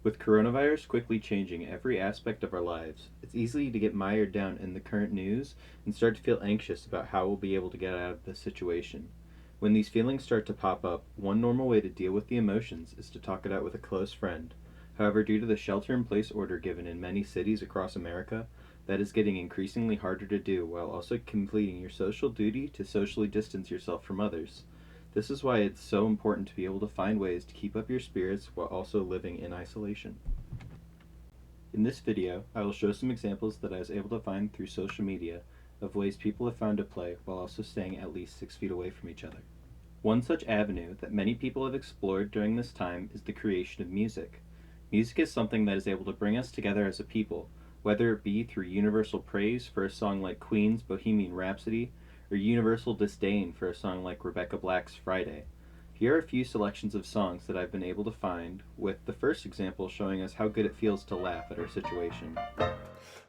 With coronavirus quickly changing every aspect of our lives, it's easy to get mired down in the current news and start to feel anxious about how we'll be able to get out of the situation. When these feelings start to pop up, one normal way to deal with the emotions is to talk it out with a close friend. However, due to the shelter-in-place order given in many cities across America, that is getting increasingly harder to do while also completing your social duty to socially distance yourself from others. This is why it's so important to be able to find ways to keep up your spirits while also living in isolation. In this video, I will show some examples that I was able to find through social media of ways people have found to play while also staying at least 6 feet away from each other. One such avenue that many people have explored during this time is the creation of music. Music is something that is able to bring us together as a people, whether it be through universal praise for a song like Queen's Bohemian Rhapsody, or universal disdain for a song like Rebecca Black's Friday. Here are a few selections of songs that I've been able to find, with the first example showing us how good it feels to laugh at our situation.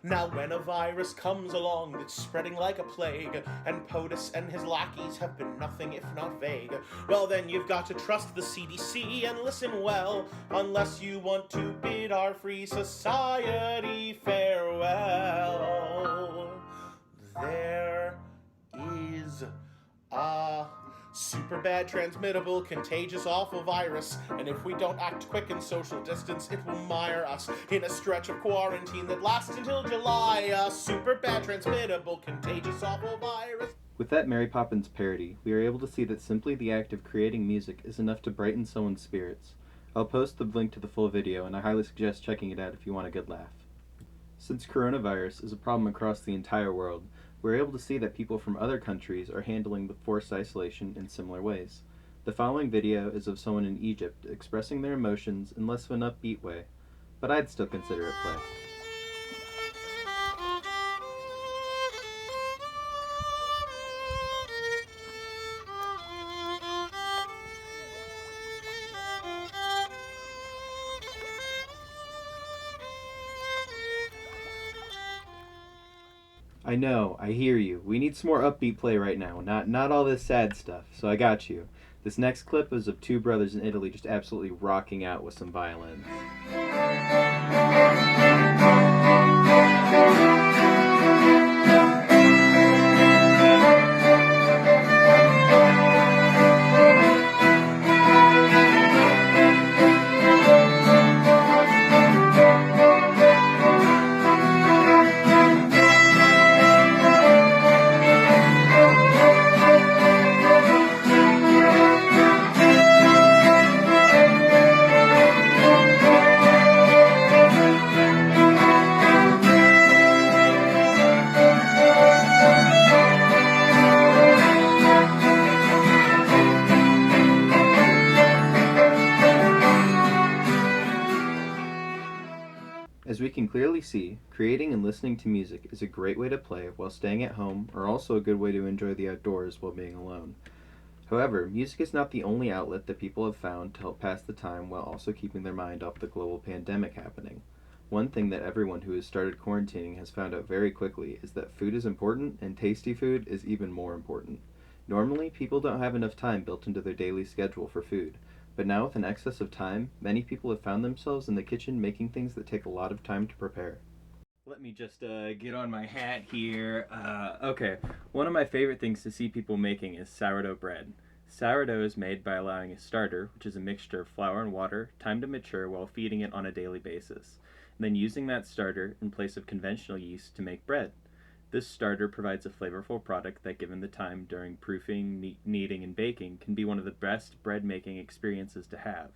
Now when a virus comes along that's spreading like a plague, and POTUS and his lackeys have been nothing if not vague, well then you've got to trust the CDC and listen well, unless you want to bid our free society farewell. There is a super bad, transmittable, contagious, awful virus, and if we don't act quick and social distance, it will mire us in a stretch of quarantine that lasts until July. A super bad, transmittable, contagious, awful virus. With that Mary Poppins parody, we are able to see that simply the act of creating music is enough to brighten someone's spirits. I'll post the link to the full video, and I highly suggest checking it out if you want a good laugh. Since coronavirus is a problem across the entire world, we're able to see that people from other countries are handling the forced isolation in similar ways. The following video is of someone in Egypt expressing their emotions in less of an upbeat way, but I'd still consider it play. I know, I hear you. We need some more upbeat play right now, not all this sad stuff, so I got you. This next clip is of two brothers in Italy just absolutely rocking out with some violins. As we can clearly see, creating and listening to music is a great way to play while staying at home, or also a good way to enjoy the outdoors while being alone. However, music is not the only outlet that people have found to help pass the time while also keeping their mind off the global pandemic happening. One thing that everyone who has started quarantining has found out very quickly is that food is important, and tasty food is even more important. Normally, people don't have enough time built into their daily schedule for food. But now with an excess of time, many people have found themselves in the kitchen making things that take a lot of time to prepare. Let me just get on my hat here. Okay, one of my favorite things to see people making is sourdough bread. Sourdough is made by allowing a starter, which is a mixture of flour and water, time to mature while feeding it on a daily basis, and then using that starter in place of conventional yeast to make bread. This starter provides a flavorful product that, given the time during proofing, kneading, and baking, can be one of the best bread-making experiences to have.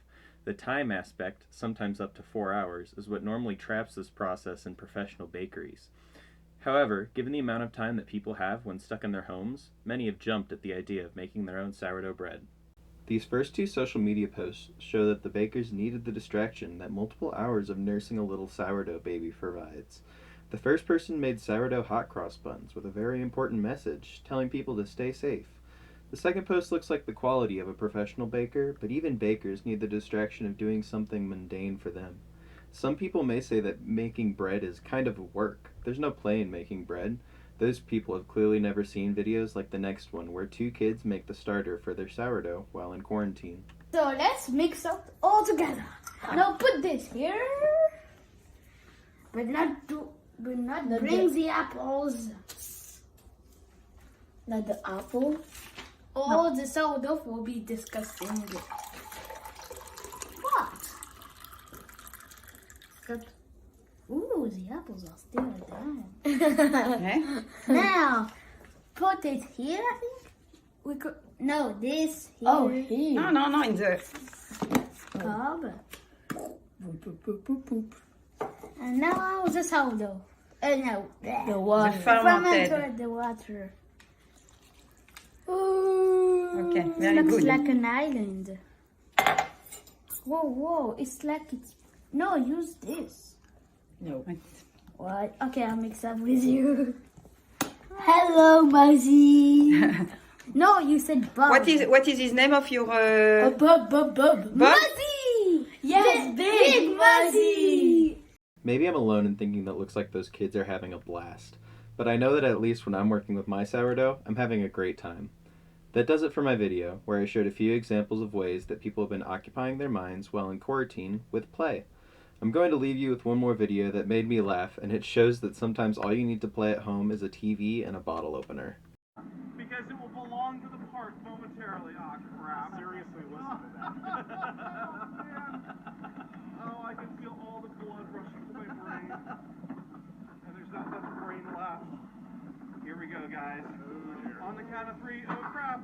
The time aspect, sometimes up to 4 hours, is what normally traps this process in professional bakeries. However, given the amount of time that people have when stuck in their homes, many have jumped at the idea of making their own sourdough bread. These first two social media posts show that the bakers needed the distraction that multiple hours of nursing a little sourdough baby provides. The first person made sourdough hot cross buns with a very important message, telling people to stay safe. The second post looks like the quality of a professional baker, but even bakers need the distraction of doing something mundane for them. Some people may say that making bread is kind of a work. There's no play in making bread. Those people have clearly never seen videos like the next one, where two kids make the starter for their sourdough while in quarantine. So let's mix up all together. Now put this here. But not bring the apples. Not the apple. Oh, the sourdough will be disgusting. What? Ooh, the apples are still there. Okay. Now, put it here, I think. We could. No, this here. Oh, here. No, in the Cob. Boop, boop, boop, boop, boop. And now the sourdough. No. The water. fermented. The water. Ooh, Okay, it very looks good. like an island. Whoa, it's like it's... No, use this. No. What? Okay, I'll mix up with you. Hello, Muzzy. No, you said Bob. What is his name of your Bob. Bob? Muzzy! Yes, big Muzzy! Maybe I'm alone in thinking that looks like those kids are having a blast, but I know that at least when I'm working with my sourdough, I'm having a great time. That does it for my video, where I showed a few examples of ways that people have been occupying their minds while in quarantine with play. I'm going to leave you with one more video that made me laugh, and it shows that sometimes all you need to play at home is a TV and a bottle opener. Because it will belong to the park momentarily. Oh, crap. Seriously, listen to that. Oh, man. Oh, I can feel all the blood rushing to my brain. And there's not enough brain left. Here we go, guys. On the count of 3, oh crap.